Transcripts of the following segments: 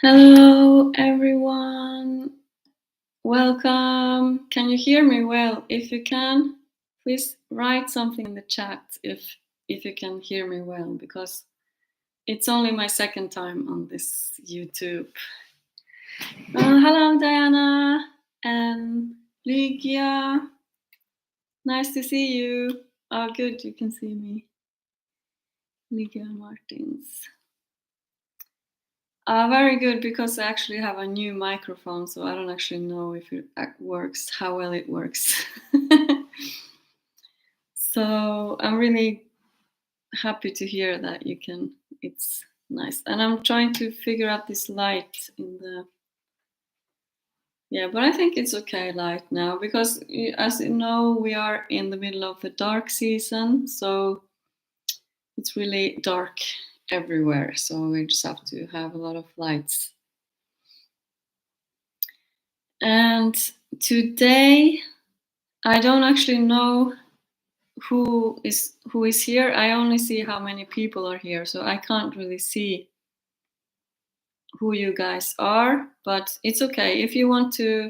Hello everyone, welcome. Can you hear me well? If you can, please write something in the chat if you can hear me well, because it's only my second time on this YouTube. Hello Diana and Lygia, nice to see you. Oh good, you can see me. Lygia Martins. Very good, because I actually have a new microphone, so I don't actually know if it works, how well it works. So I'm really happy to hear that you can, it's nice. And I'm trying to figure out this light in the, yeah, but I think it's okay light now, because as you know, we are in the middle of the dark season, so it's really dark everywhere, so we just have to have a lot of lights. And today I don't actually know who is here. I only see how many people are here, so I can't really see who you guys are, but it's okay. If you want to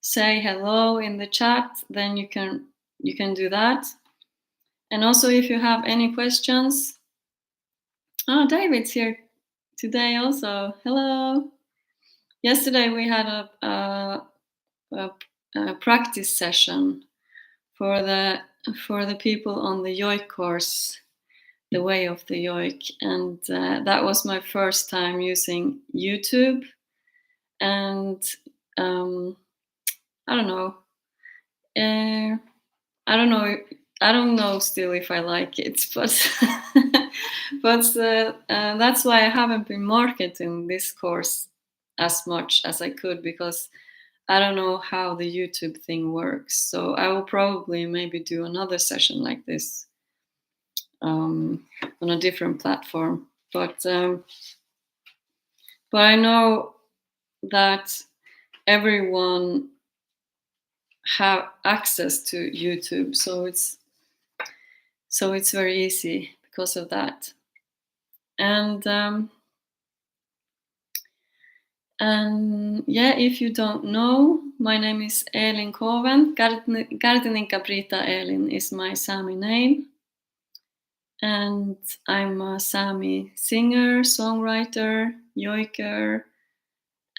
say hello in the chat, then you can do that. And also if you have any questions. Oh, David's here today also. Hello. Yesterday we had a practice session for the people on the yoik course, the way of the yoik, and that was my first time using YouTube. And I don't know. I don't know still if I like it, but but that's why I haven't been marketing this course as much as I could, because I don't know how the YouTube thing works. So I will probably maybe do another session like this on a different platform. But I know that everyone have access to YouTube, so it's very easy because of that. And yeah, if you don't know, my name is Elin Kåven. Gardeninka Brita Elin is my Sami name. And I'm a Sami singer, songwriter, yoiker,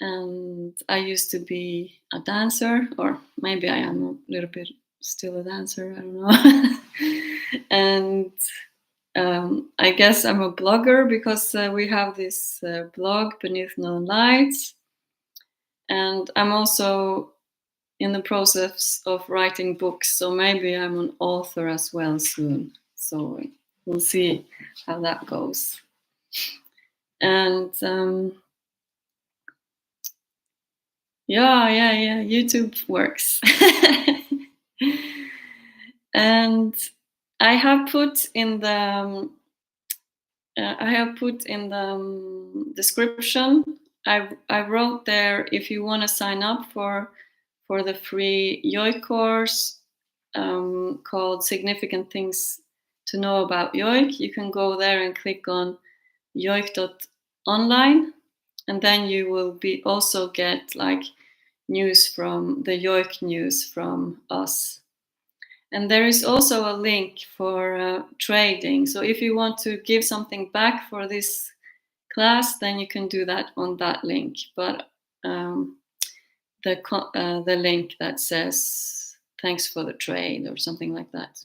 and I used to be a dancer, or maybe I am a little bit still a dancer, I don't know. And I guess I'm a blogger, because we have this blog, Beneath Northern Lights. And I'm also in the process of writing books, so maybe I'm an author as well soon. So we'll see how that goes. And yeah, YouTube works. And I have put in the description. I wrote there, if you want to sign up for the free yoik course called Significant Things to Know About Yoik, you can go there and click on yoik.online, and then you will also get like news from the yoik news from us. And there is also a link for trading. So if you want to give something back for this class, then you can do that on that link. But the link that says thanks for the trade or something like that.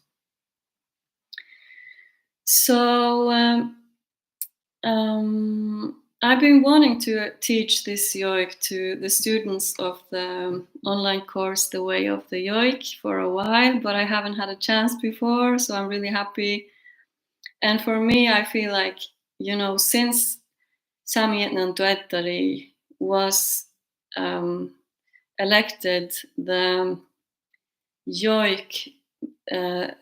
So I've been wanting to teach this yoik to the students of the online course, The Way of the Yoik, for a while, but I haven't had a chance before, so I'm really happy. And for me, I feel like, you know, since Sámieatnan Duoddariid was elected the yoik, the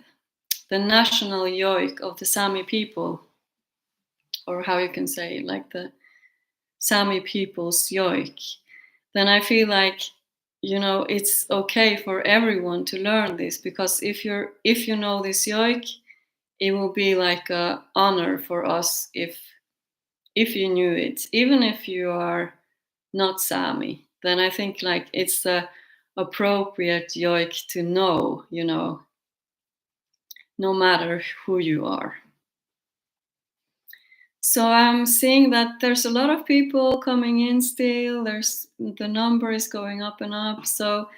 national yoik of the Sami people, or how you can say, like the Sami people's yoik, then I feel like, you know, it's okay for everyone to learn this, because if you know this yoik, it will be like an honor for us if if you knew it, even if you are not Sámi, then I think like it's the appropriate yoik to know, no matter who you are. So I'm seeing that there's a lot of people coming in still. The number is going up and up. So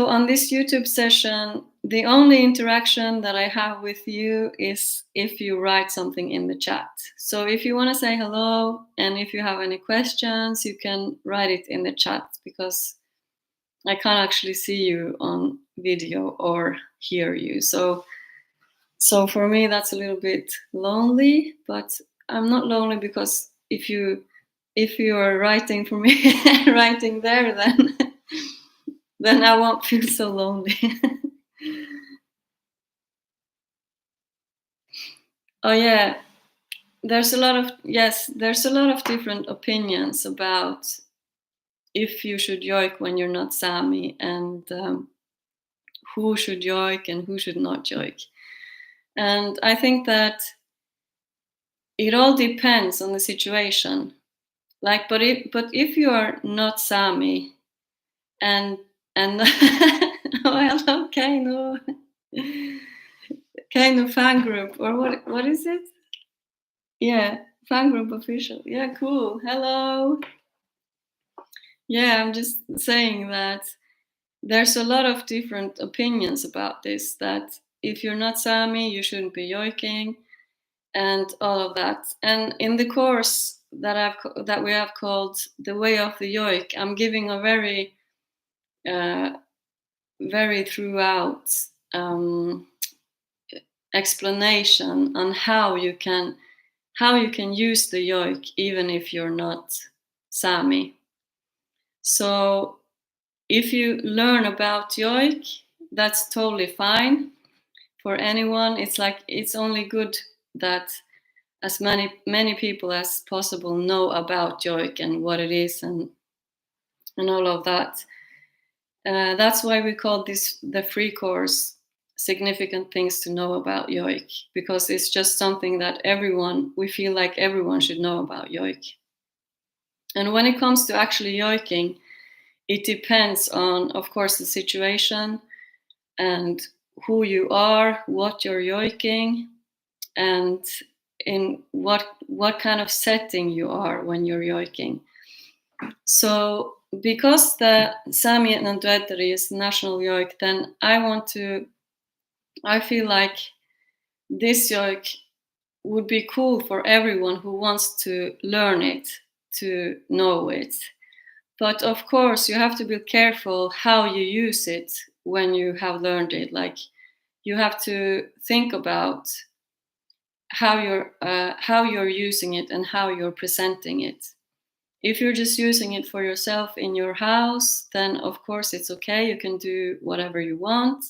on this YouTube session, the only interaction that I have with you is if you write something in the chat. So if you want to say hello and if you have any questions, you can write it in the chat, because I can't actually see you on video or hear you. So for me, that's a little bit lonely, but I'm not lonely, because if you are writing for me, writing there, then I won't feel so lonely. Oh yeah, there's a lot of different opinions about if you should yoik when you're not Sámi, and who should yoik and who should not yoik. And I think that it all depends on the situation. Like, but if you are not Sámi, and well, kind of fan group, or what is it? Yeah, fan group official. Yeah, cool. Hello. Yeah, I'm just saying that there's a lot of different opinions about this, that if you're not Sámi, you shouldn't be yoiking, and all of that. And in the course that we have called The Way of the Yoik, I'm giving a very throughout explanation on how you can use the yoik even if you're not Sámi. So if you learn about yoik, that's totally fine for anyone. It's only good that as many people as possible know about yoik and what it is and all of that. That's why we call this the free course, Significant Things to Know About Yoik, because it's just something that we feel like everyone should know about yoik. And when it comes to actually yoiking, it depends on, of course, the situation and who you are, what you're yoiking, and in what kind of setting you are when you're yoiking. So because the Sámieatnan Duoddariid is national yoik, then I feel like this yoik would be cool for everyone who wants to learn it, to know it. But of course, you have to be careful how you use it when you have learned it. Like, you have to think about how you're using it and how you're presenting it. If you're just using it for yourself in your house, then of course it's okay. You can do whatever you want.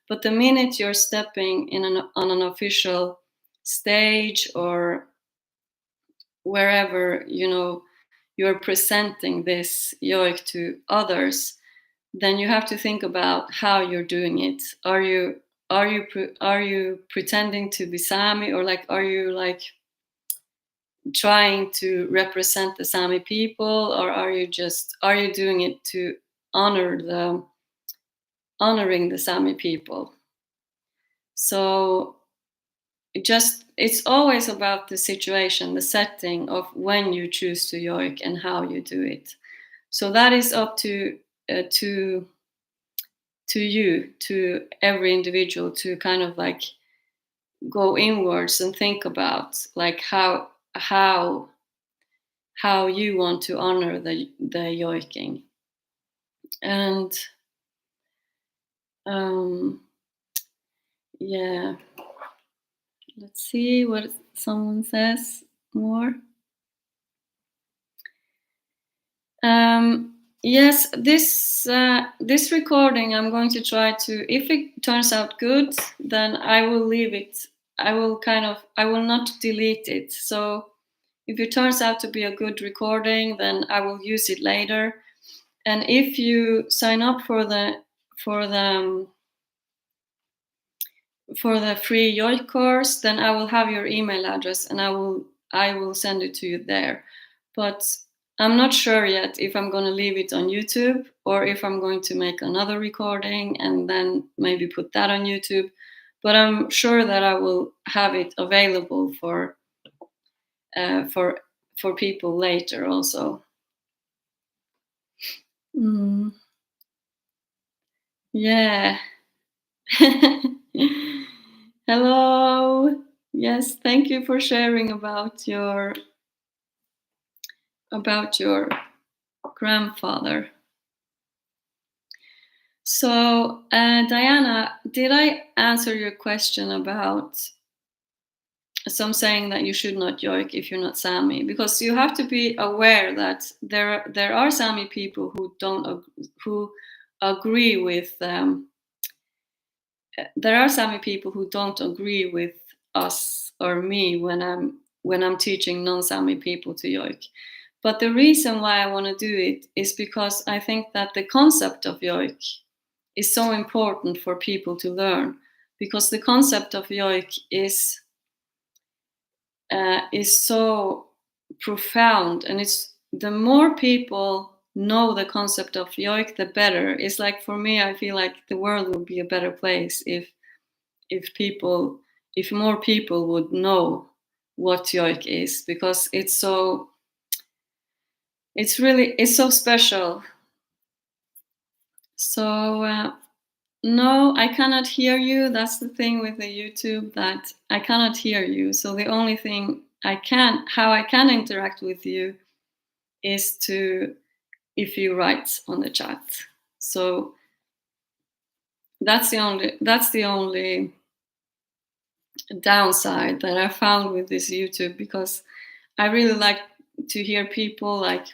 But the minute you're stepping on an official stage or wherever, you're presenting this yoik to others, then you have to think about how you're doing it. Are you pretending to be Sámi, or are you trying to represent the Sámi people, or are you doing it to honoring the Sámi people? So it's always about the situation, the setting of when you choose to yoik and how you do it. So that is up to you, to every individual, to kind of go inwards and think about how you want to honor the yoiking. And yeah, let's see what someone says more. Yes, this recording I'm going to try to, if it turns out good, then I will leave it. I will not delete it. So if it turns out to be a good recording, then I will use it later. And if you sign up for the free yoik course, then I will have your email address, and I I will send it to you there. But I'm not sure yet if I'm going to leave it on YouTube or if I'm going to make another recording and then maybe put that on YouTube. But I'm sure that I will have it available for people later also. Yeah. Hello. Yes, thank you for sharing about your grandfather. So, Diana, did I answer your question about some saying that you should not yoik if you're not Sami? Because you have to be aware that there are Sami people who agree with. There are Sami people who don't agree with us or me when I'm teaching non-Sami people to yoik. But the reason why I want to do it is because I think that the concept of yoik is so important for people to learn, because the concept of yoik is so profound, and it's the more people know the concept of yoik, the better. It's like, for me, I feel like the world would be a better place if more people would know what yoik is, because it's so special. So no, I cannot hear you. That's the thing with the YouTube, that I cannot hear you. So the only thing how I can interact with you is if you write on the chat. So that's the only downside that I found with this YouTube, because I really like to hear people, like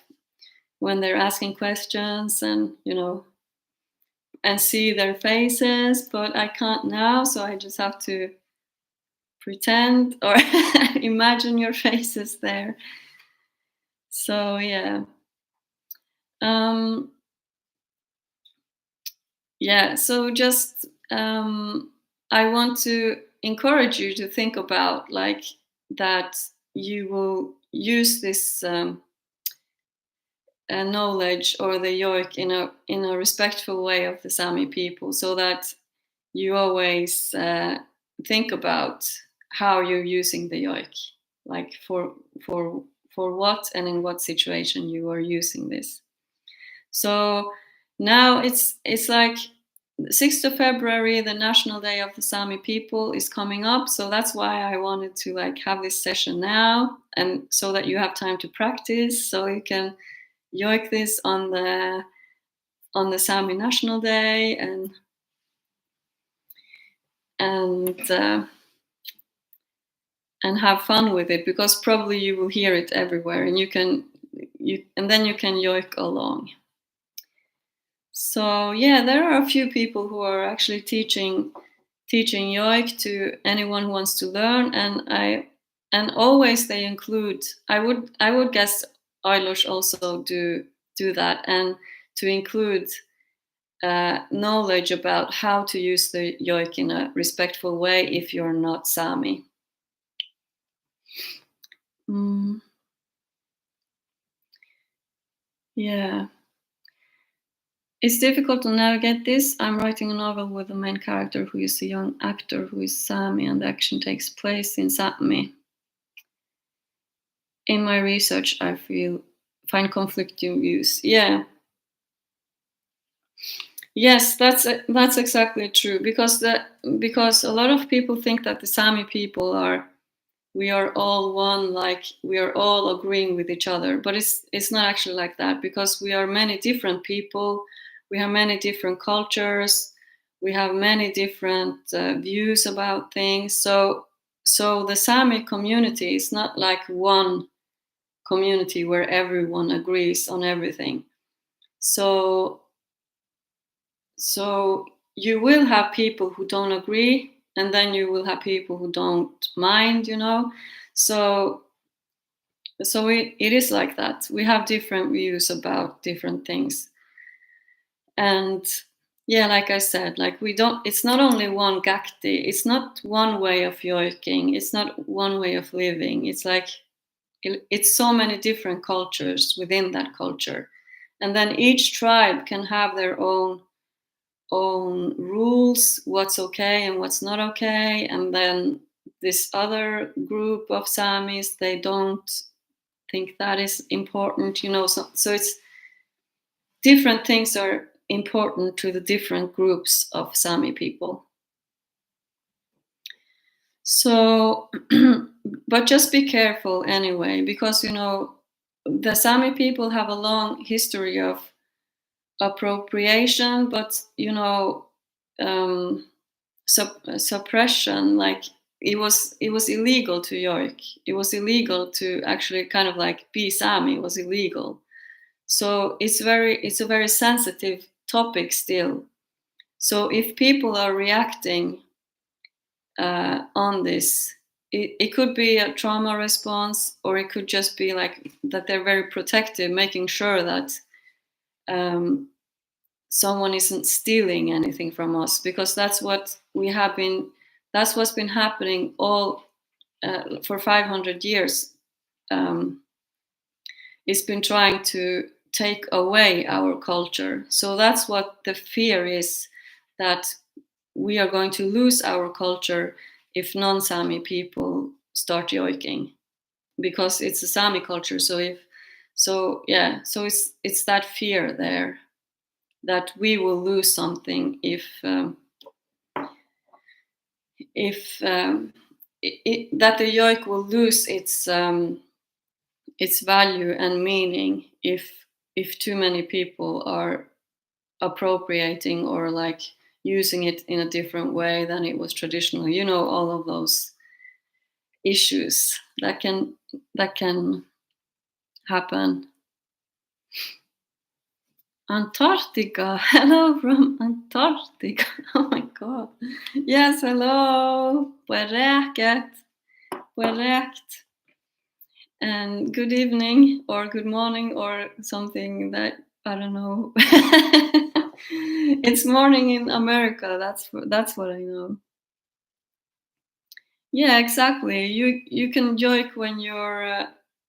when they're asking questions and and see their faces, but I can't now, so I just have to pretend or imagine your faces there. So yeah. So just I want to encourage you to think about, like, that you will use this knowledge or the yoik in a respectful way of the Sami people, so that you always think about how you're using the yoik, like for what and in what situation you are using this. So now it's like 6th of February, the National Day of the Sami people is coming up. So that's why I wanted to have this session now, and so that you have time to practice, so you can yoik this on the Sami National Day and have fun with it, because probably you will hear it everywhere, and then you can yoik along. So yeah, there are a few people who are actually teaching yoik to anyone who wants to learn, and always they include. I would guess Áillohaš also do that, and to include knowledge about how to use the yoik in a respectful way if you're not Sami. Yeah. It's difficult to navigate this. I'm writing a novel with the main character who is a young actor who is Sami, and the action takes place in Sápmi. In my research, I find conflicting views. Yeah. Yes, that's exactly true, because a lot of people think that the Sami people we are all one, like we are all agreeing with each other, but it's not actually like that, because we are many different people, we have many different cultures, we have many different views about things. So the Sami community is not like one community where everyone agrees on everything. So you will have people who don't agree, and then you will have people who don't mind, So it is like that. We have different views about different things. And yeah, like I said, it's not only one gakti, it's not one way of yoiking, it's not one way of living. It's like it's so many different cultures within that culture, and then each tribe can have their own rules, what's okay and what's not okay, and then this other group of Samis, they don't think that is important, so it's different things are important to the different groups of Sami people. So but just be careful anyway, because the Sami people have a long history of appropriation, but suppression. Like it was illegal to yoik. It was illegal to actually kind of like be Sami. It was illegal. So it's a very sensitive topic still. So if people are reacting on this, it could be a trauma response, or it could just be like that they're very protective, making sure that someone isn't stealing anything from us, because that's what's been happening all for 500 years. It's been trying to take away our culture. So that's what the fear is, that we are going to lose our culture if non-Sami people start yoiking, because it's a Sami culture. So it's that fear there, that we will lose something if that the yoik will lose its value and meaning if too many people are appropriating or like using it in a different way than it was traditional. All of those issues that can happen. Antarctica. Hello from Antarctica. Oh my god. Yes, hello. Puereket. And good evening or good morning or something that I don't know. It's morning in America. That's what I know. Yeah, exactly. You can yoik when you're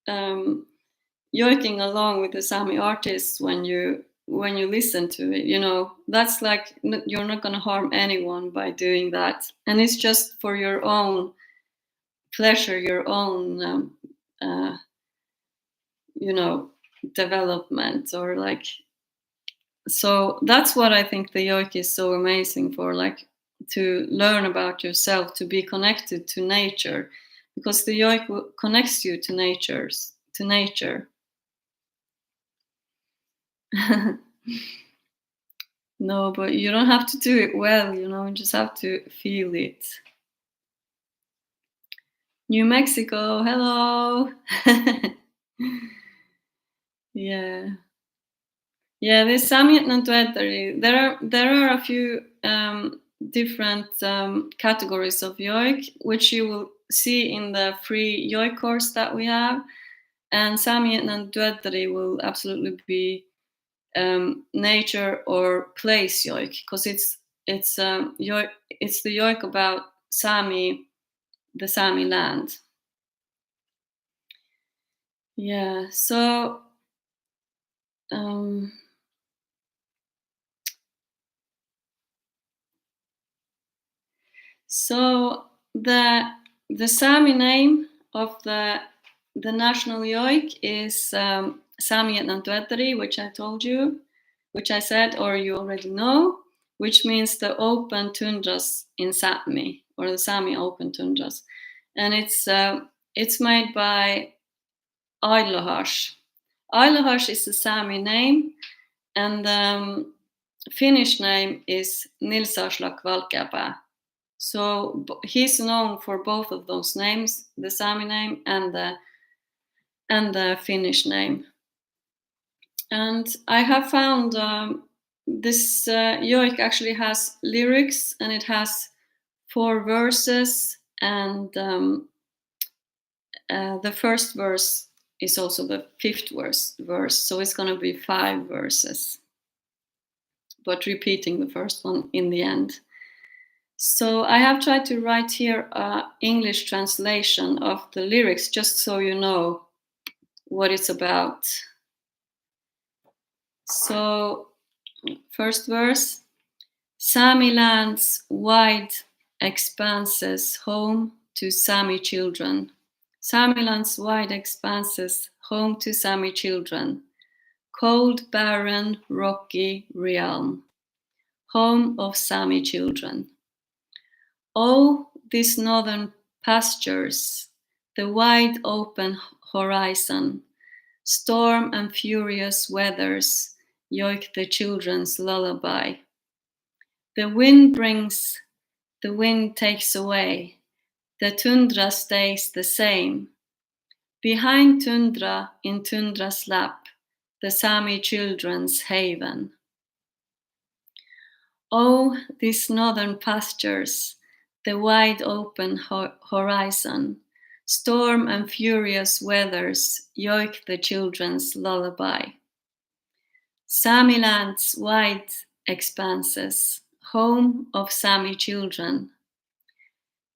yoiking along with the Sami artists when you listen to it. That's like, you're not going to harm anyone by doing that, and it's just for your own pleasure, your own development, or like. So that's what I think the yoik is so amazing for, like to learn about yourself, to be connected to nature, because the yoik connects you to nature. No, but you don't have to do it well, you just have to feel it. New Mexico, hello. Yeah, this Sámieatnan Duoddariid. There are a few different categories of yoik, which you will see in the free yoik course that we have, and Sámieatnan Duoddariid will absolutely be nature or place yoik, because it's the yoik about Sami, the Sami land. Yeah, so so the Sami name of the national yoik is Sámieatnan Duoddariid, which I told you, which I said, or you already know, which means the open tundras in Sápmi, or the Sami open tundras, and it's made by Áillohaš. Áillohaš is the Sami name, and the Finnish name is Nils-Aslak Valkeapää. So he's known for both of those names, the Sami name and the Finnish name. And I have found this yoik actually has lyrics, and it has 4 verses, and the first verse is also the 5th verse, so it's going to be 5 verses, but repeating the first one in the end. So I have tried to write here an English translation of the lyrics, just so you know what it's about. So, first verse. Sami land's wide expanses home to Sami children. Sami land's wide expanses home to Sami children. Cold, barren, rocky realm. Home of Sami children. Oh, these northern pastures, the wide open horizon, storm and furious weathers, yoik the children's lullaby. The wind brings, the wind takes away, the tundra stays the same. Behind tundra, in tundra's lap, the Sami children's haven. Oh, these northern pastures, the wide open horizon, storm and furious weathers, yoik the children's lullaby. Sami land's wide expanses, home of Sami children.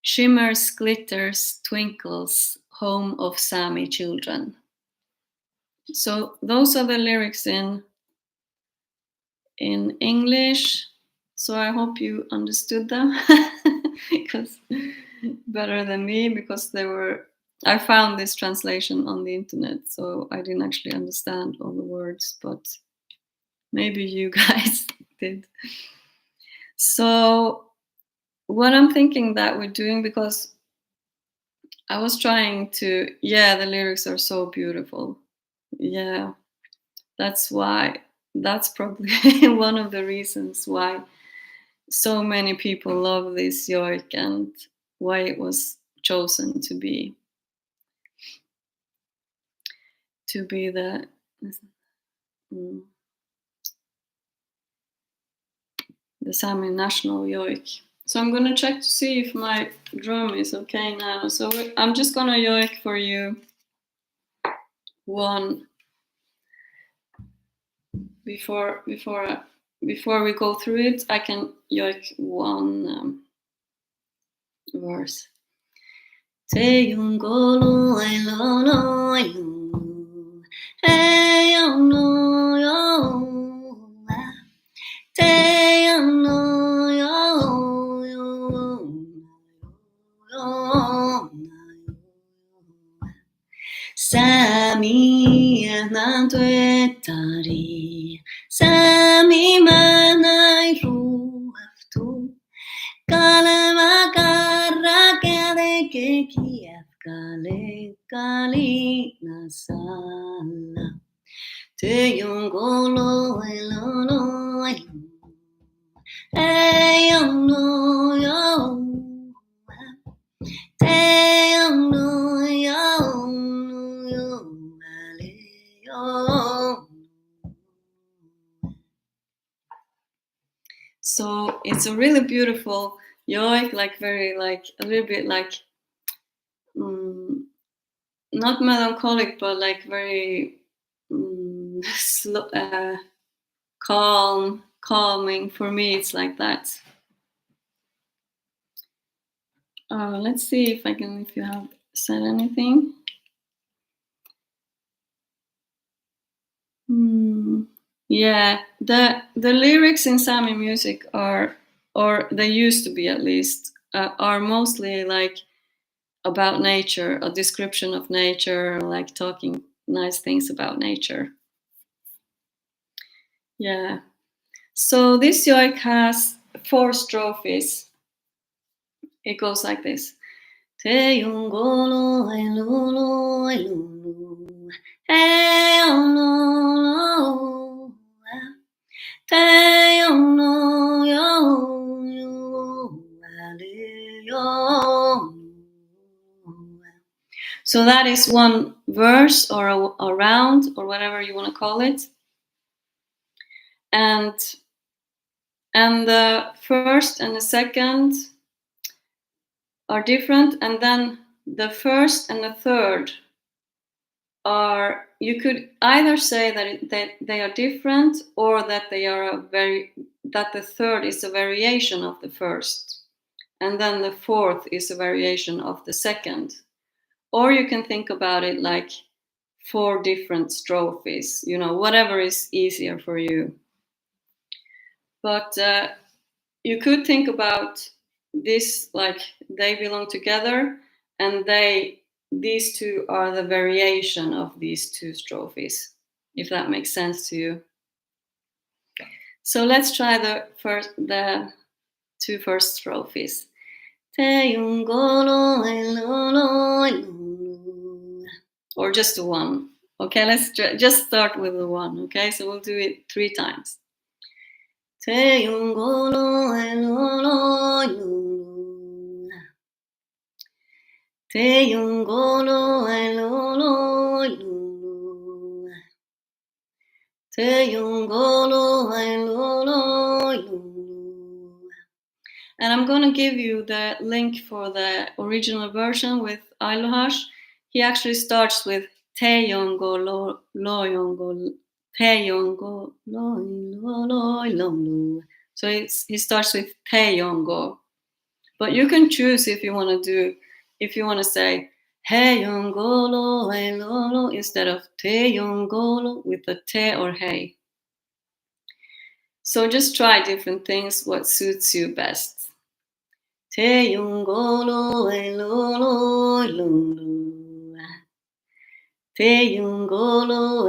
Shimmers, glitters, twinkles, home of Sami children. So those are the lyrics in English. So I hope you understood them because better than me, because I found this translation on the internet, so I didn't actually understand all the words, but maybe you guys did. So what I'm thinking that we're doing, because I was trying to, the lyrics are so beautiful. Yeah, that's probably one of the reasons why so many people love this yoik and why it was chosen to be the Sami national yoik. So I'm gonna check to see if my drum is okay now. So I'm just gonna yoik for you one before we go through it. I can yoik one verse. Te yungolo lo hey no yo te no yo Sámieatnan Duoddariid, Sami manai ruhaftu, kalema karra kade kekiat kali nasala. Te yungolo lo hey no yo te no yo. So it's a really beautiful yoik, like very like a little bit like not melancholic, but like very slow, calming. For me, it's like that. Let's see if you have said anything. Yeah, the lyrics in Sami music are, or they used to be at least, are mostly like about nature, a description of nature, like talking nice things about nature. Yeah. So this yoik has 4 strophes. It goes like this. Te yungolo lo hey no te no yo. So that is one verse or a round or whatever you want to call it. And the first and the second are different, and then the first and the third are, you could either say that they are different, or that that the third is a variation of the first, and then the fourth is a variation of the second. Or you can think about it like 4 different strophes, you know, whatever is easier for you. But you could think about this like they belong together, and these two are the variation of these 2 strophes, if that makes sense to you. So let's try the 2 first strophes. Or just the one. Okay, let's just start with the one. Okay, so we'll do it 3 times. And I'm going to give you the link for the original version with Áillohaš. He actually starts with te yongo lo yongo te yongo lo. So he starts with te yongo. But you can choose if you want to say he yongo lo instead of te yongo lo with the te or hey. So just try different things, what suits you best. Te yongo lo te yongo lo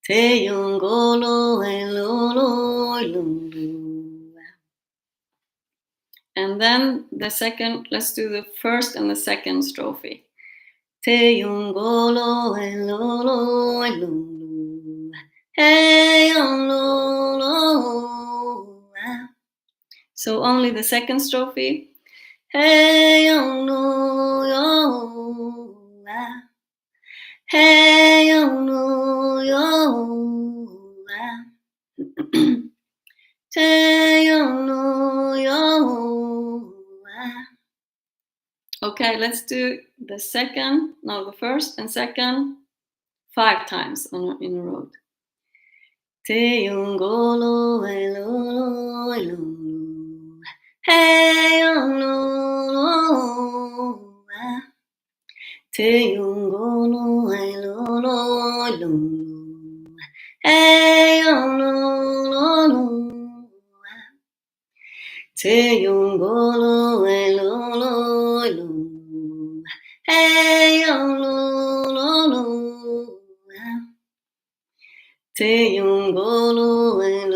te yongo lo. And then the second, let's do the first and the second strophe. Te yongo lo hey lo. So only the second strophe. Hey lo hey lo. Okay, let's do the first and second 5 times in a row. Te yongo lo hey lo te yongo lo hey lo te yongo lo hey lo te yongo lo hey lo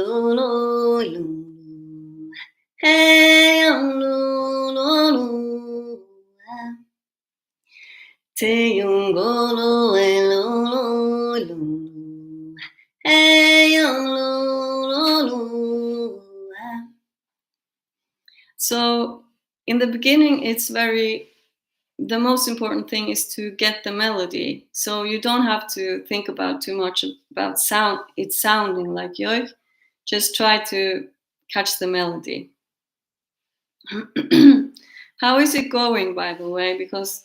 te yongo lo hey lo. So in the beginning, the most important thing is to get the melody. So you don't have to think about too much about it's sounding like yoik. Just try to catch the melody. How is it going, by the way? Because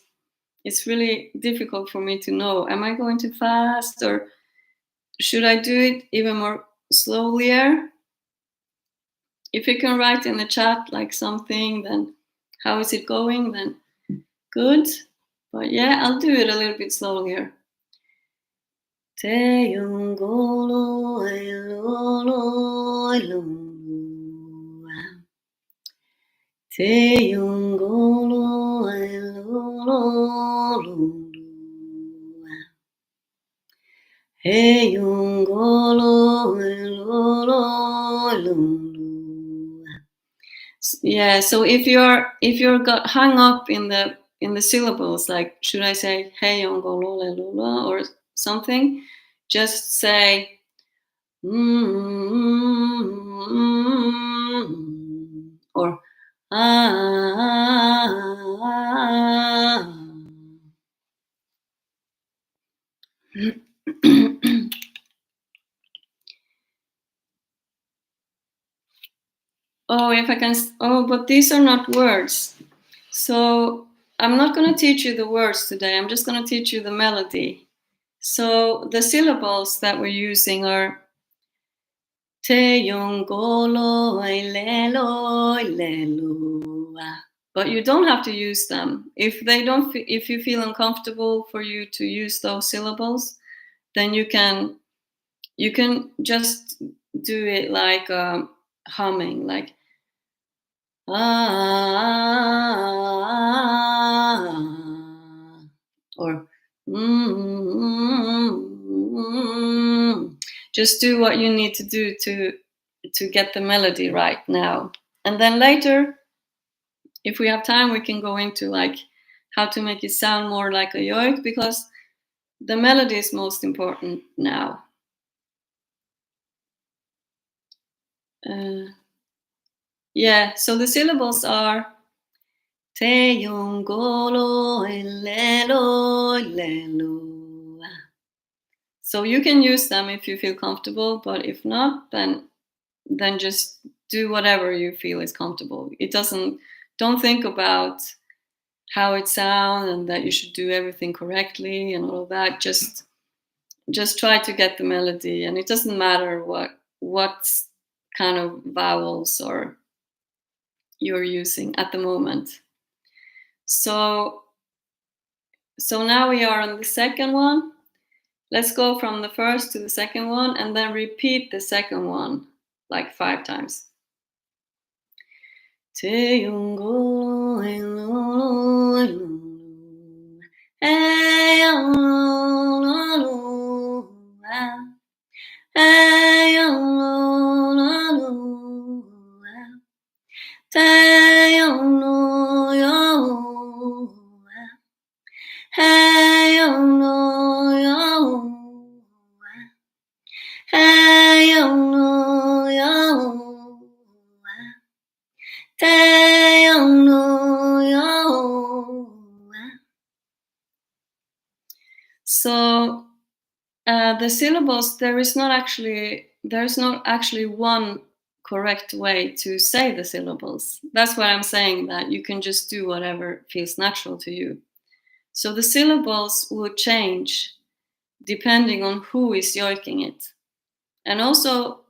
it's really difficult for me to know. Am I going too fast, or should I do it even more slowly? If you can write in the chat like something, then how is it going, then good. But yeah, I'll do it a little bit slower. Te yongo lo te yongo lo he yongo lo. Yeah, so if you're got hung up in the syllables, like should I say hey yongo lo or something, just say or but these are not words. So I'm not going to teach you the words today. I'm just going to teach you the melody. So the syllables that we're using are te yongo lo lelo. but you don't have to use them. If you feel uncomfortable for you to use those syllables, then you can just do it like humming, like or just do what you need to do to get the melody right now. And then later, if we have time, we can go into like how to make it sound more like a yoik, because the melody is most important now. Yeah, so the syllables are te yongolo elelo elelo. So you can use them if you feel comfortable, but if not, then just do whatever you feel is comfortable. Don't think about how it sounds and that you should do everything correctly and all of that. Just try to get the melody, and it doesn't matter what kind of vowels or you're using at the moment. So now we are on the second one. Let's go from the first to the second one and then repeat the second one like 5 times. Te yungo So the syllables, there is not actually one correct way to say the syllables. That's what I'm saying, that you can just do whatever feels natural to you. So the syllables will change depending on who is yoiking it. And also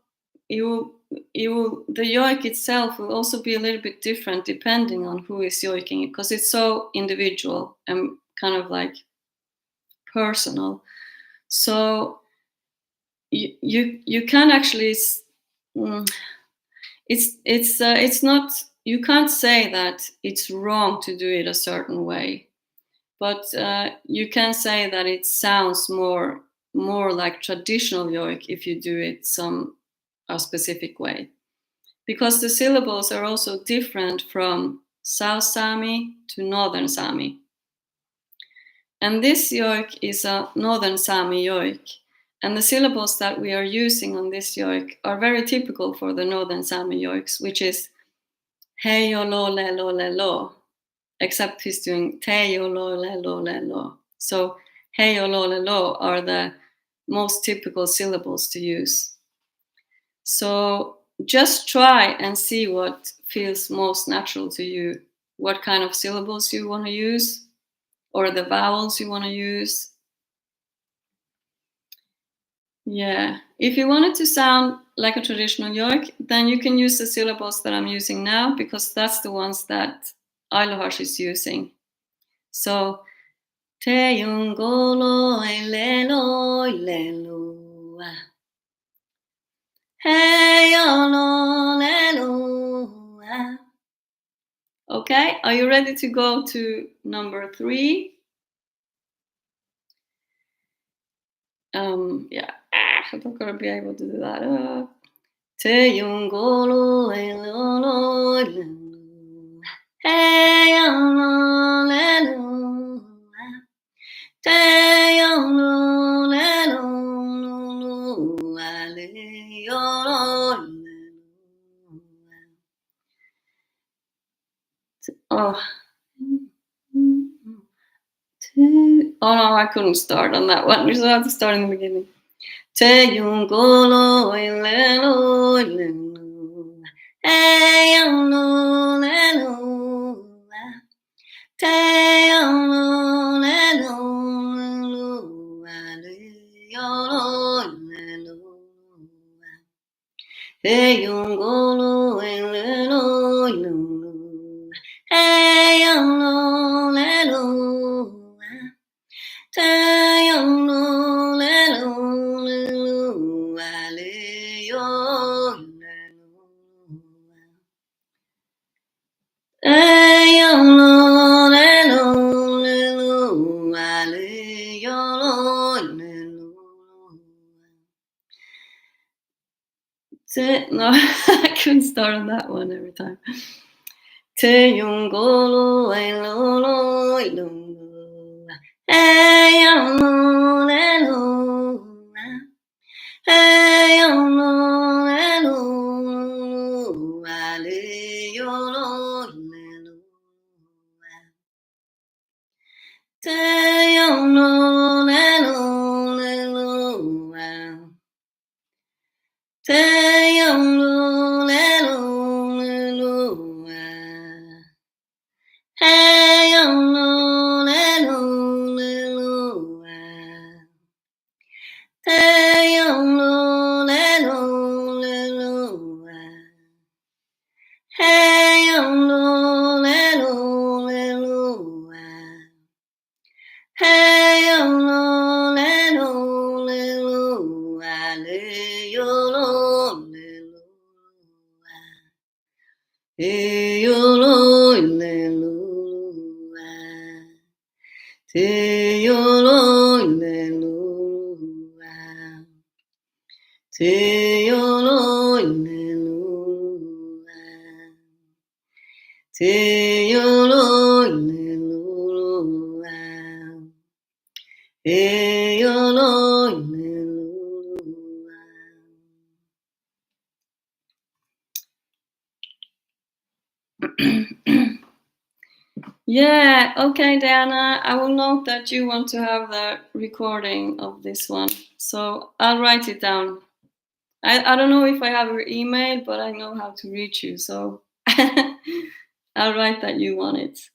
the yoik itself will also be a little bit different depending on who is yoiking it, because it's so individual and kind of like personal. So you can actually it's not, you can't say that it's wrong to do it a certain way, but you can say that it sounds more like traditional yoik if you do it a specific way, because the syllables are also different from South Sami to Northern Sami. And this yoik is a Northern Sami yoik. And the syllables that we are using on this yoik are very typical for the Northern Sami yoiks, which is hey yo lo le lo le lo, except he's doing te yo lo le lo le lo. So hey yo lo le lo are the most typical syllables to use. So just try and see what feels most natural to you, what kind of syllables you want to use, or the vowels you want to use. Yeah, if you want it to sound like a traditional yoik, then you can use the syllables that I'm using now, because that's the ones that Áillohaš is using. So te yungolo elelo elelo, hey lo lelo. Okay, are you ready to go to number 3? Yeah, I'm not gonna be able to do that. Te yungolo elolo elelo, hey lo lelo, te yungolo lelo lelo, ale yo lelo. Oh. Oh no, I couldn't start on that one. You still have to start in the beginning. Te yungolo elelo elelo, hey lo lelo, te lo lelo lelo, ale yo lelo, te yungolo elelo elelo, hey No, I couldn't start on that one every time. Te yungolo lo lo hey lo hey lo ale yo lo te lo te lo hey lo te lo hey lo hey Yeah, okay, Diana, I will note that you want to have the recording of this one, so I'll write it down. I don't know if I have your email, but I know how to reach you, so I'll write that you want it.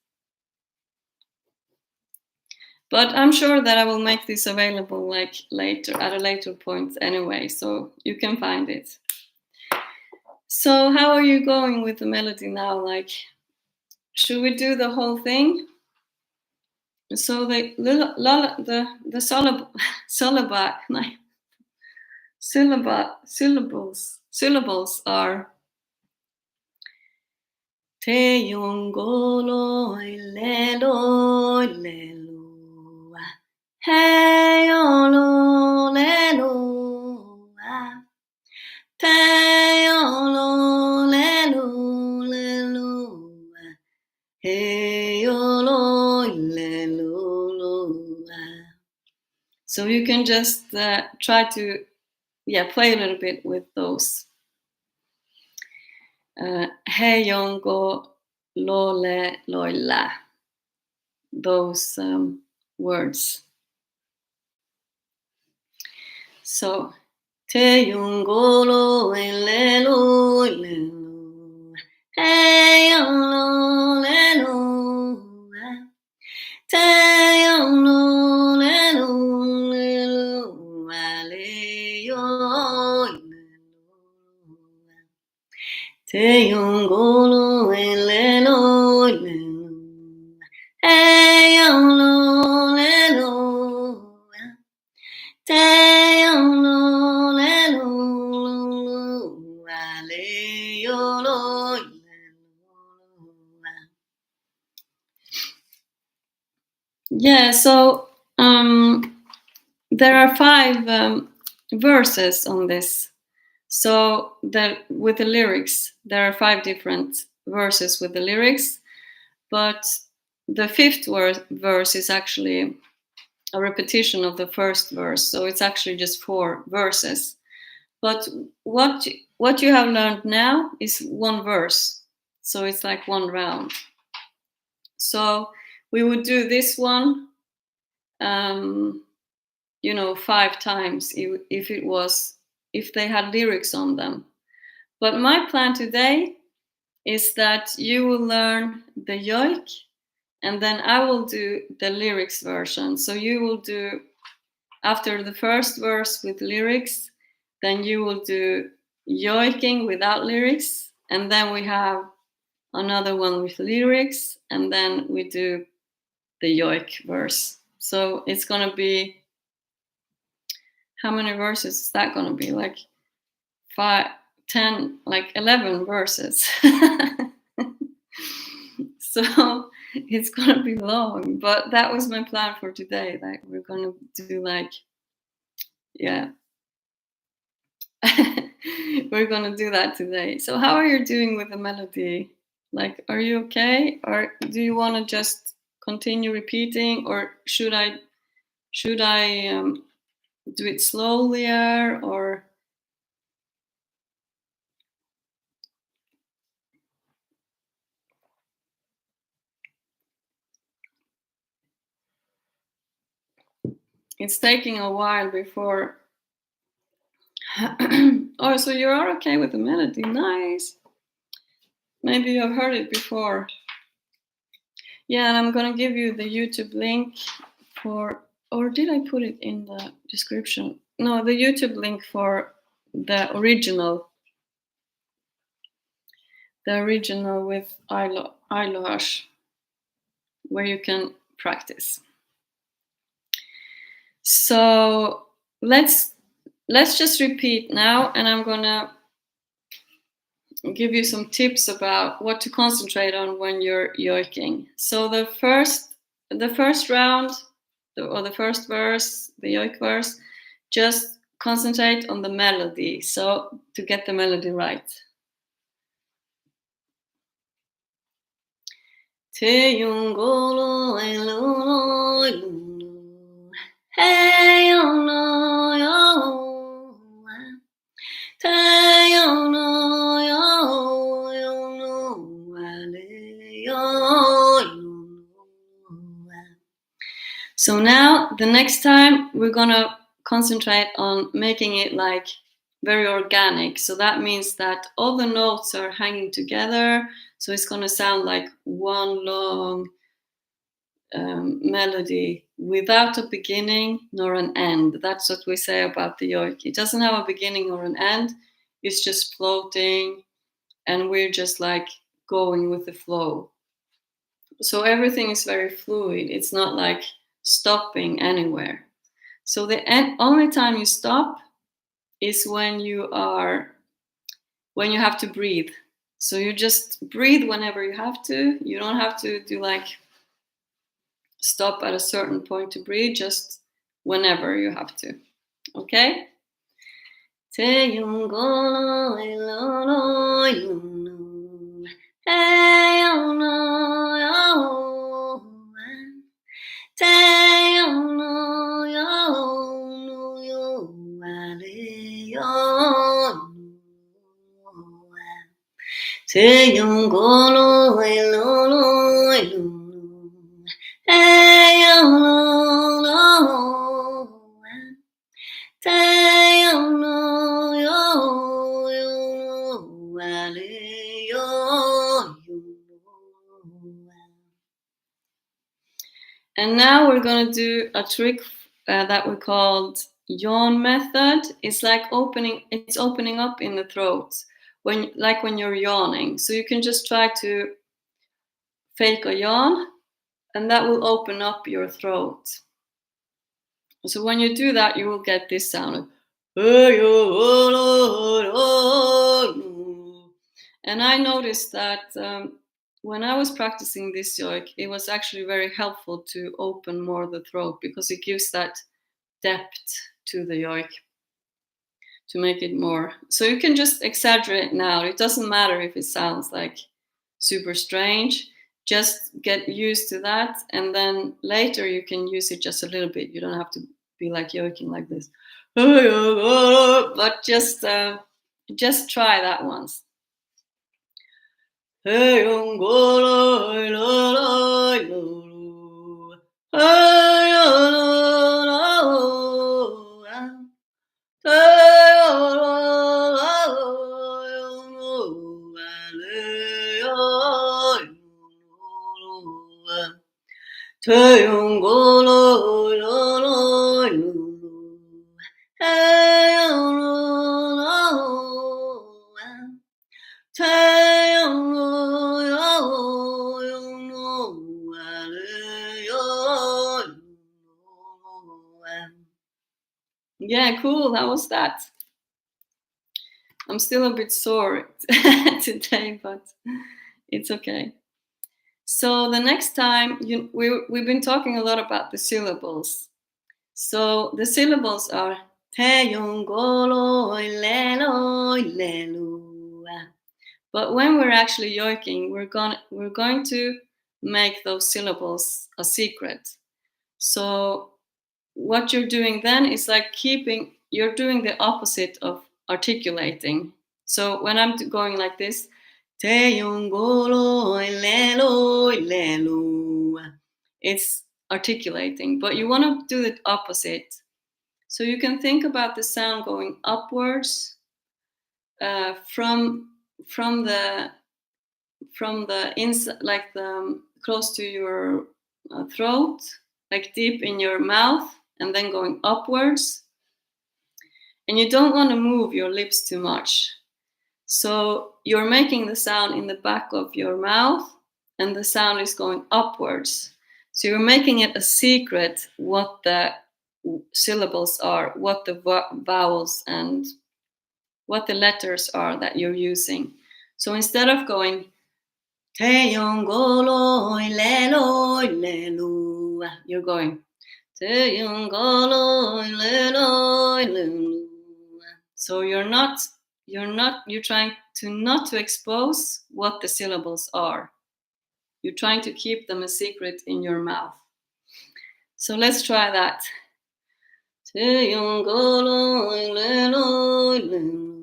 But I'm sure that I will make this available like later, at a later point anyway, so you can find it. So how are you going with the melody now? Like, should we do the whole thing? So the syllables are te yongolo lelo lelo hey olo lelo te olo lelo lelo hey olo lelo. So you can just try to play a little bit with those. Hey yongo lole loila, those words. So te yongo lole loila, hey yongo lelo, te yongo lelo, ale yo. Te yongolo lelo lelo, hey yolo lelo, te yolo lelo, ale yolo lelo. Yeah, so there are 5 verses on this. So with the lyrics, there are 5 different verses with the lyrics, but the 5th verse is actually a repetition of the first verse. So it's actually just 4 verses. But what you have learned now is 1 verse. So it's like 1 round. So we would do this one, 5 times if they had lyrics on them. But my plan today is that you will learn the yoik, and then I will do the lyrics version. So you will do, after the first verse with lyrics, then you will do yoiking without lyrics, and then we have another one with lyrics, and then we do the yoik verse. So it's gonna be, how many verses is that gonna be? Like 5, 10, like 11 verses. So it's gonna be long, but that was my plan for today. Like we're gonna do like, yeah. We're gonna do that today. So how are you doing with the melody? Like, are you okay? Or do you wanna just continue repeating, or should I do it slowlier, or? It's taking a while before. Oh, so you are okay with the melody. Nice. Maybe you've heard it before. Yeah, and I'm gonna give you the YouTube link for, or did I put it in the description? No, the YouTube link for the original with Áillohaš, where you can practice. So let's just repeat now, and I'm gonna give you some tips about what to concentrate on when you're yoiking. So the first round, or the first verse, the yoik verse, just concentrate on the melody. So to get the melody right. Te yungolo elolo elolo, hey yo no yo, te yo no yo no ale yo. So now the next time we're gonna concentrate on making it like very organic. So that means that all the notes are hanging together. So it's gonna sound like one long melody without a beginning nor an end. That's what we say about the yoik. It doesn't have a beginning or an end. It's just floating, and we're just like going with the flow. So everything is very fluid. It's not like stopping anywhere. So the only time you stop is when you have to breathe. So you just breathe whenever you have to. You don't have to do like stop at a certain point to breathe, just whenever you have to. Okay? Te yungolo elolo yunu, hey yo no yo, te yo no yo ale yo, te yungolo elolo yunu, hey yo no, te yo no yo ale yo. And now we're going to do a trick that we called yawn method. It's like opening up in the throat when you're yawning. So you can just try to fake a yawn, and that will open up your throat. So when you do that, you will get this sound. And I noticed that when I was practicing this yoik, it was actually very helpful to open more the throat, because it gives that depth to the yoik to make it more. So you can just exaggerate now. It doesn't matter if it sounds like super strange. Just get used to that, and then later you can use it just a little bit. You don't have to be like yoiking like this. But just try that once. Yeah, cool. How was that? I'm still a bit sore today, but it's okay. So the next time, we've been talking a lot about the syllables. So the syllables are te yongolo lelo lelu. But when we're actually yoiking, we're going to make those syllables a secret. So what you're doing then is like you're doing the opposite of articulating. So when I'm going like this, te yongolo lelo lelu, it's articulating, but you want to do the opposite. So you can think about the sound going upwards from the inside, like the close to your throat, like deep in your mouth, and then going upwards. And you don't want to move your lips too much. So you're making the sound in the back of your mouth, and the sound is going upwards. So you're making it a secret what the syllables are, what the vowels and what the letters are that you're using. So instead of going te yongolo lelo lelu, you're going te yongolo lelo lelu. So you're trying to not to expose what the syllables are. You're trying to keep them a secret in your mouth. So let's try that. Te yongolo lelo lelu.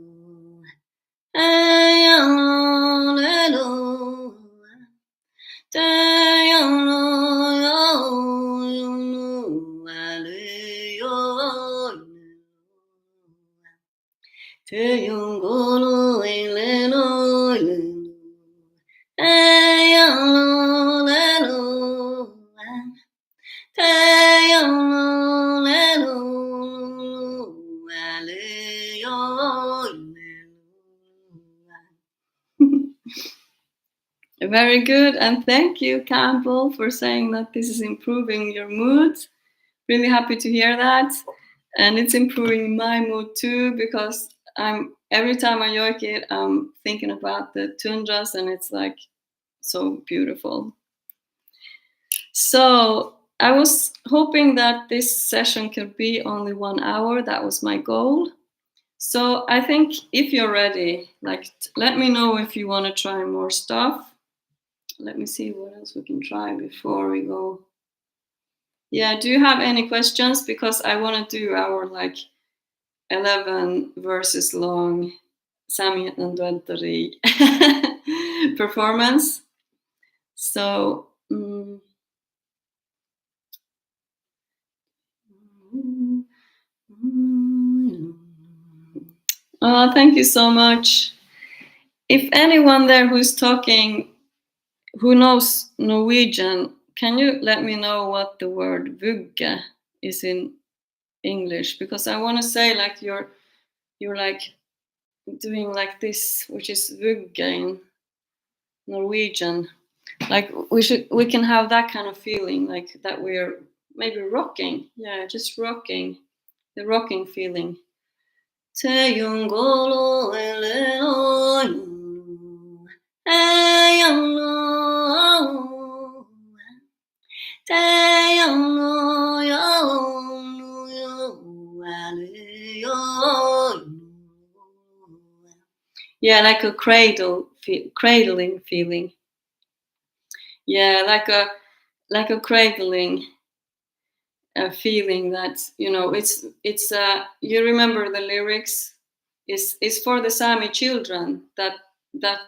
Very good, and thank you, Campbell, for saying that this is improving your mood. Really happy to hear that, and it's improving my mood too, because every time I yoik it, I'm thinking about the Tundras, and it's like so beautiful. So I was hoping that this session could be only 1 hour. That was my goal. So I think if you're ready, like let me know if you want to try more stuff. Let me see what else we can try before we go. Yeah, do you have any questions? Because I want to do our like 11 verses long Sámieatnan Duoddariid performance. So oh, thank you so much. If anyone there who's talking, who knows Norwegian, can you let me know what the word vugge is in English? Because I want to say like you're like doing like this, which is vugge in Norwegian. Like we can have that kind of feeling, like that we're maybe rocking. Yeah, just rocking, the rocking feeling. Te yongolo yeah, like a cradling feeling. Yeah, like a cradling feeling that, you know, it's you remember the lyrics is for the Sami children, that the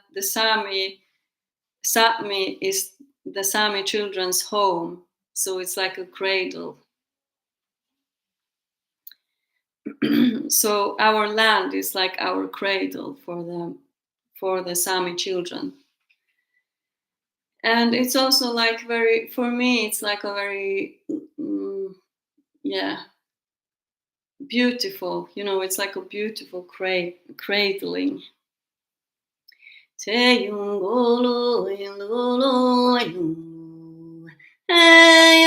Sapmi is the Sami children's home, so it's like a cradle. So our land is like our cradle for the Sami children. And it's also like for me, it's like a very, yeah, beautiful, you know, it's like a beautiful cradling. Te yungolo yungolo yungolo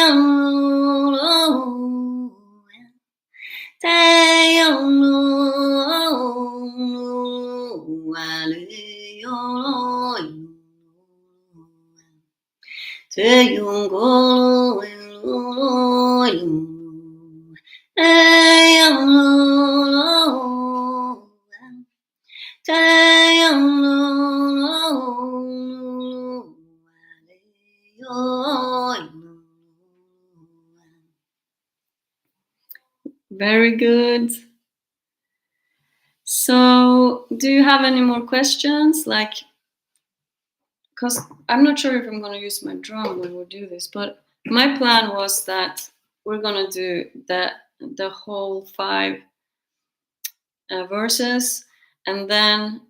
yungolo te Very good. So, do you have any more questions? Like, because I'm not sure if I'm going to use my drum when we do this, but my plan was that we're going to do the whole 5 verses, and then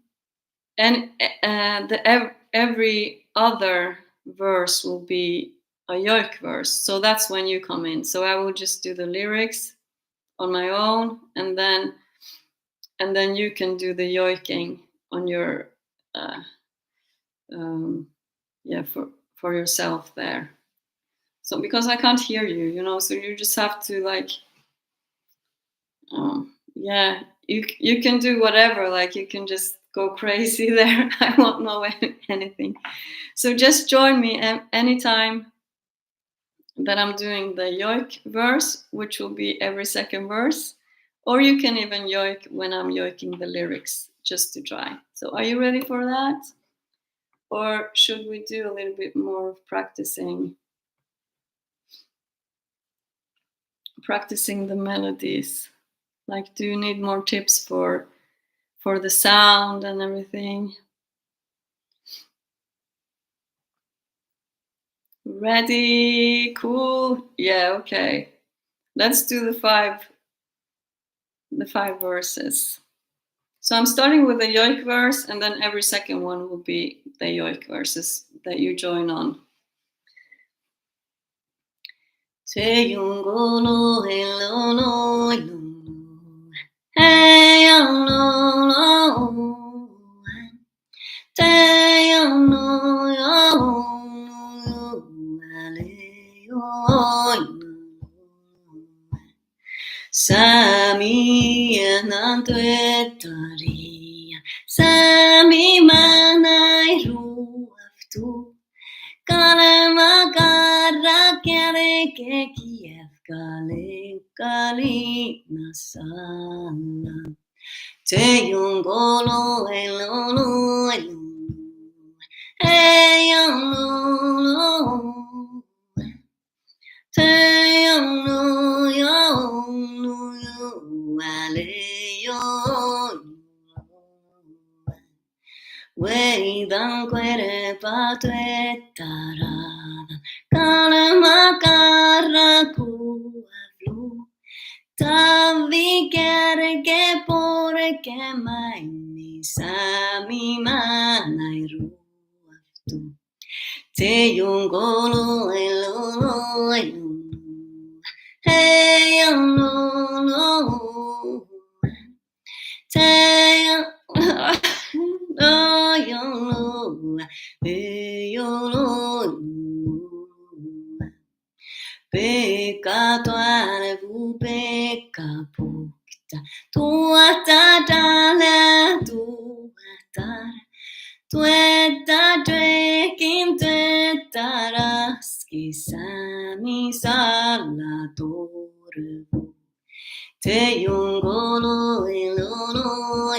every other verse will be a yoik verse. So that's when you come in. So I will just do the lyrics on my own, and then you can do the yoiking on your for yourself there. So because I can't hear you, so you just have to like you can do whatever, like you can just go crazy there. I won't know anything. So just join me anytime that I'm doing the yoik verse, which will be every second verse, or you can even yoik when I'm yoiking the lyrics, just to try. So are you ready for that? Or should we do a little bit more of practicing the melodies? Like, do you need more tips for the sound and everything? Ready? Cool. Yeah, okay. Let's do the 5 verses. So I'm starting with the yoik verse, and then every second one will be the yoik verses that you join on. Te yungo no hello no hey no te no Sámieatnan Duoddariid, Sami manai ruaftu, kalema karra kere kiev kali nasana. Te yungolo hello hey no Weidan quere patuetarada, kalema karra kuavlu, tavi kerke porke maini Sami manai ruaftu. Te yungolo hello hey no te Peccato arvu pecca pukta tuata dale tueta drekin tueta raski Sami salla torvu te yungolo hello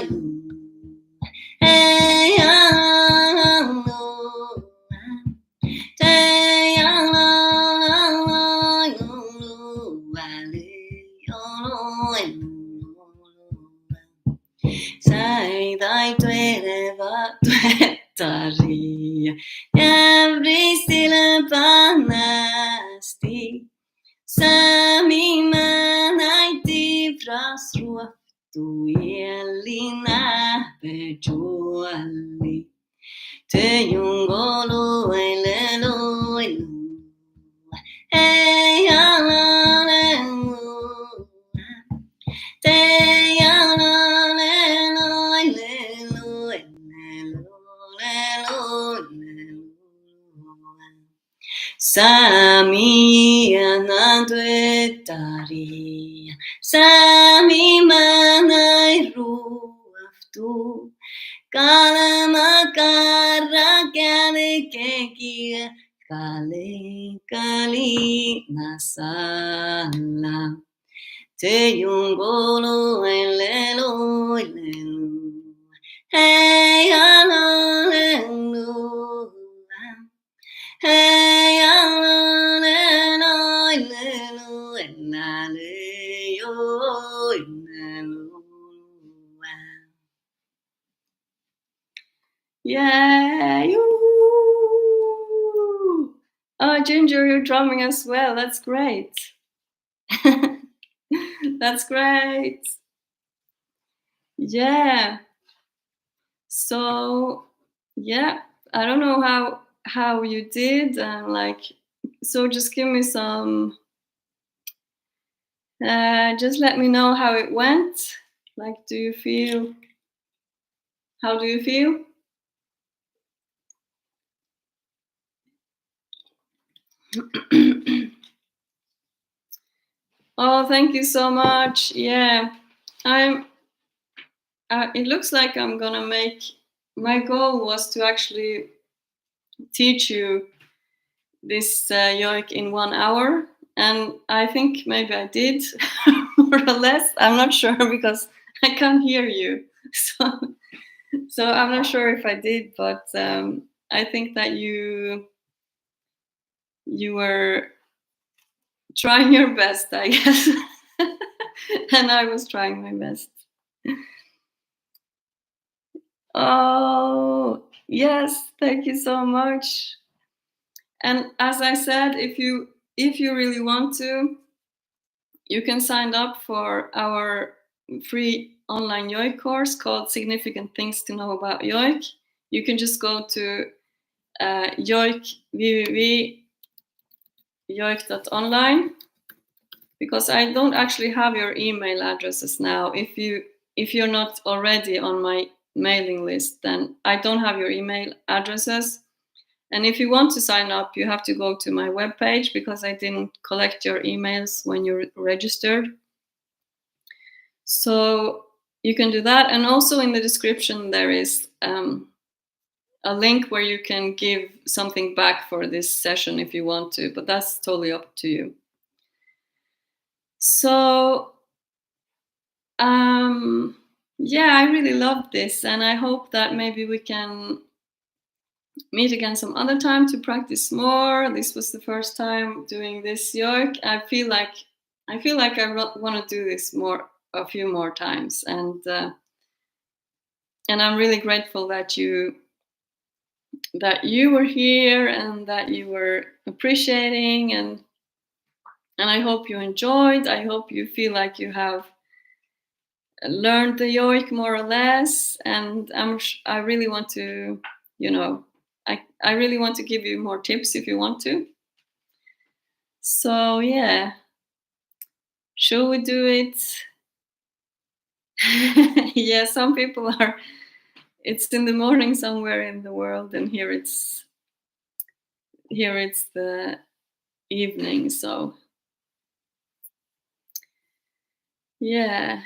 hey Sai dai tuereva tuetaria, every syllable nasty. Sami manai tivras ruaftu elina pejuali. Te yungolo elelo hey te Sámieatnan Duoddariid, Sami manai ruaftu kalama karra kale kekia kale kali nasala te yungolo elelo elelo hey hallelujah hey hallelujah yeah, you. Oh, Ginger, you're drumming as well. That's great. That's great. Yeah. So, yeah, I don't know how you did, and like, so just give me some. Just let me know how it went. Like, do you feel? How do you feel? Oh, thank you so much. Yeah, I'm. It looks like I'm gonna make. My goal was to actually teach you this yoik in 1 hour, and I think maybe I did more or less. I'm not sure because I can't hear you, so I'm not sure if I did, but I think that you were trying your best, I guess, and I was trying my best. Oh yes, thank you so much. And as I said, if you really want to, you can sign up for our free online yoik course called Significant Things to Know About Yoik. You can just go to www.yoik.online, because I don't actually have your email addresses now. If you're not already on my mailing list, then I don't have your email addresses. And if you want to sign up, you have to go to my webpage, because I didn't collect your emails when you're registered. So you can do that. And also in the description, there is a link where you can give something back for this session if you want to, but that's totally up to you. So yeah, I really love this, and I hope that maybe we can meet again some other time to practice more. This was the first time doing this yoik. I feel like I want to do this a few more times, and I'm really grateful that you were here and that you were appreciating, and I hope you enjoyed. I hope you feel like you have learned the yoik more or less, and I really want to, I really want to give you more tips if you want to. So yeah, should we do it? Yeah, some people are. It's in the morning somewhere in the world, and here it's the evening. So yeah.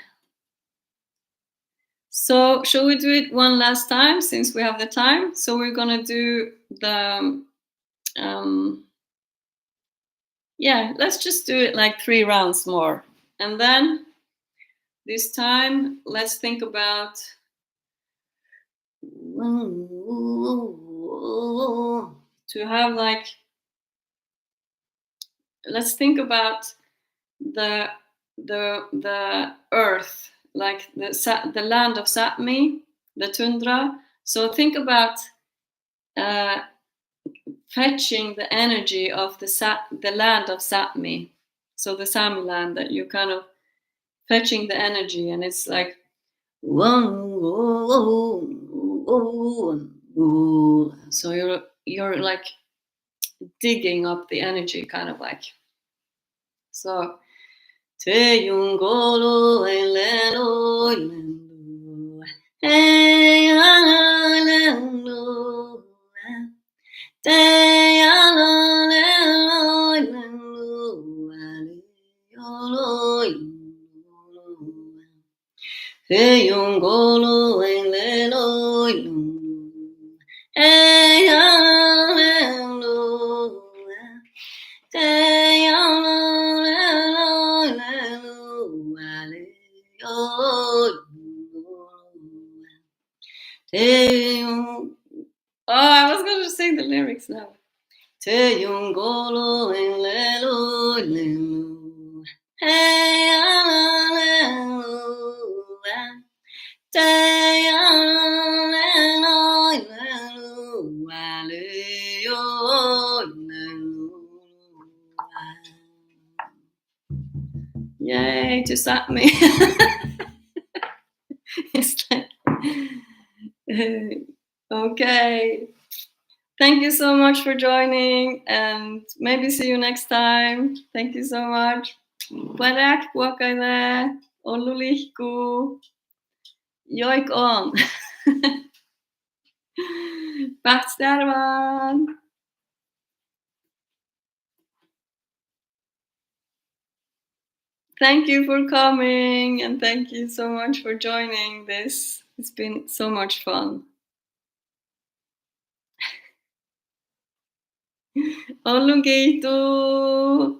So shall we do it one last time since we have the time? So we're gonna do the yeah, let's just do it like 3 rounds more. And then this time let's think about to have like, let's think about the earth, like the land of Sápmi, the tundra. So think about fetching the energy of the land of Sápmi, so the Sami land, that you kind of fetching the energy, and it's like so you're like digging up the energy, kind of like so. Te yungolo elelo elelo hey alelo te alelo elelo alelo Te yongolo lelo hey hallelujah. Te yongolo Oh, I was going to sing the lyrics now. Te yongolo lelo lelo hey hallelujah. Te yongolo lelo Yay to Sápmi. It's like okay. Thank you so much for joining, and maybe see you next time. Thank you so much. Parak wakale olulihku yoik on. Pähtstärvan. Thank you for coming, and thank you so much for joining this. It's been so much fun. Olungitu.